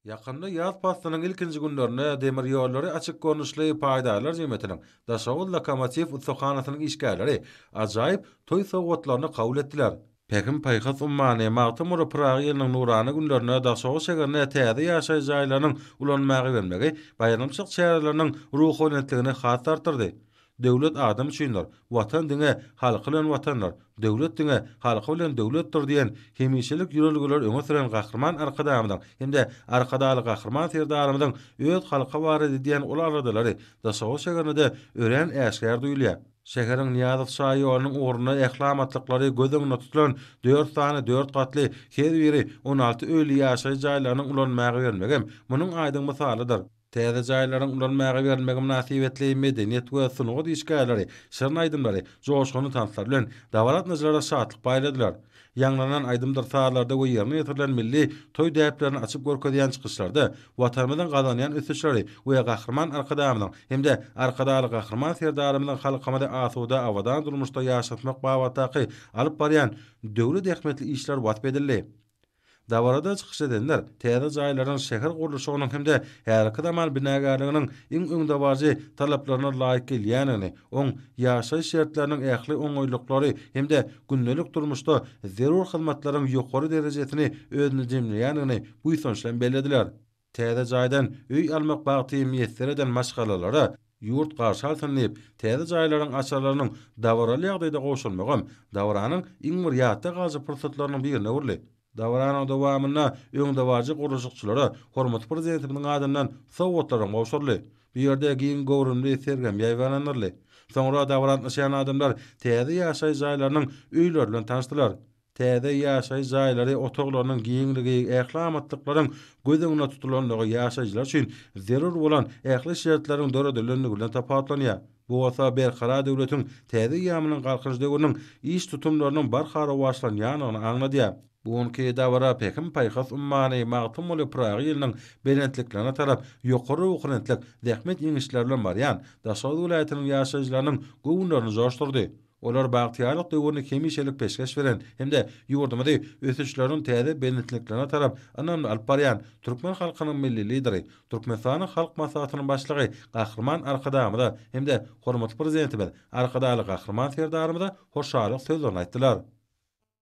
Yakında yaz pastynyň ilkinji günlerinde demir ýollary açyk görnüşli paýdalar jemgyýetiniň Daşagul Lokomotiv ussukanasynyň işgärleri ajaýyp toý sowgatlaryny kabul etdiler. Pekim paýhas ummany Magtymyr Pragy ýylynyň nurany günlerine Daşagul şäherine täze ýaşaý jaýlarynyň ulanmagy bermegi baýramçyk şäherleriniň ruhy önetligini has tartyrdy. Döwlet adam üçindir. Watan diňe halky bilen watanlar. Döwlet diňe halky bilen döwletdir diýen hemişelik ýürelgiler öňe süren gahrman arkadamyň hem-de arkadaly gahrman serdarymyň öz halka barady diýen ularladylary Daşagul şäherinde ören äşgär duýulýar. Şäheriň Niýazow şahy ýolunyň ugruna ählamatlyklary gözüňe tutulan 4 gatly her biri 16 öýli ýaşaý jaýlarynyň ulanmagy bermegem munyň aýdyň mysalydyr. Täze jaýlaryň ulanmagy bermegi münasibetli medeniýet we sunugy işgärleri, şerin aýdymlary, joşguny tanslar bilen dawalat nazarlara şatlyk baýladylar. Ýanglanan aýdymdyr saatlarda we ýerine ýetirilen milli toý däplerini açyp görkezýän çykyşlarda watanymyzyň gazanýan ösüşleri we gahrman arkadamyň hem-de arkadaly gahrman serdarymyň halkymyny asuda awadan durmuşda ýaşatmak babaty alyp barýan döwlet ähmetli işler wat edildi. Dawarada çykyş edenler täze jaýlaryň şäher gurulşynyň hem-de härki damal binagarlygynyň iň öňde talaplaryna laýyk gelýänini, oň ýaşaý şertleriniň ähli oňoýlyklary hem-de günnelik durmuşda zerur hyzmatlaryň ýokary derejesini özüne jemleýänini bu ýa belediler. Täze jaýdan öý almak bagty ýetdir eden maşgalalara ýurt garşy alsanlyp, täze jaýlaryň açarlarynyň dawaraly ýagdaýda goşulmagam, dawaranyň iň bir ýatda gazy pursatlarynyň birine urly. Dawaranyň dowamyna öňde barjy gurulşykçylara hormat prezidentimiň adyndan sowgatlaryň goşurly. Bu ýerde giň gowrunly sergem ýaýwananyrly. Soňra dawaratnaşan adamlar täze ýaşaý jaýlarynyň öýleri bilen tanışdylar. Täze ýaşaý jaýlary otoglarynyň giňligi, ählamatlyklaryň gözüňe tutulanlygy ýaşaýjylar üçin zerur bolan ähli şertleriň döredilendigi bilen tapatlanýar. Bu wasa berkara döwletiň täze ýamynyň galkyjdygynyň iş tutumlarynyň barhara başlanýanyny aňladýar. Buňky dawra pekim paýhas ummany Magtymyr Pragy ýylynyň belentliklerine tarap ýokary ukrentlik zähmet ýeňişler bilen barýan Daşagul welaýatynyň ýaşaýjylarynyň gowunlaryny joşturdy. Olar bagtyarlyk döwürni hemişelik peşkeş beren hem-de ýurdumyzy ösüşleriň täze belentliklerine tarap anam alyp barýan türkmen halkynyň milli lideri, Türkmenistanyň halk maslahatynyň başlygy gahrman arkadamyda hem-de hormat prezidenti bilen arkadaly gahrman serdarymyda hoşarlyk sözlerini aýtdylar.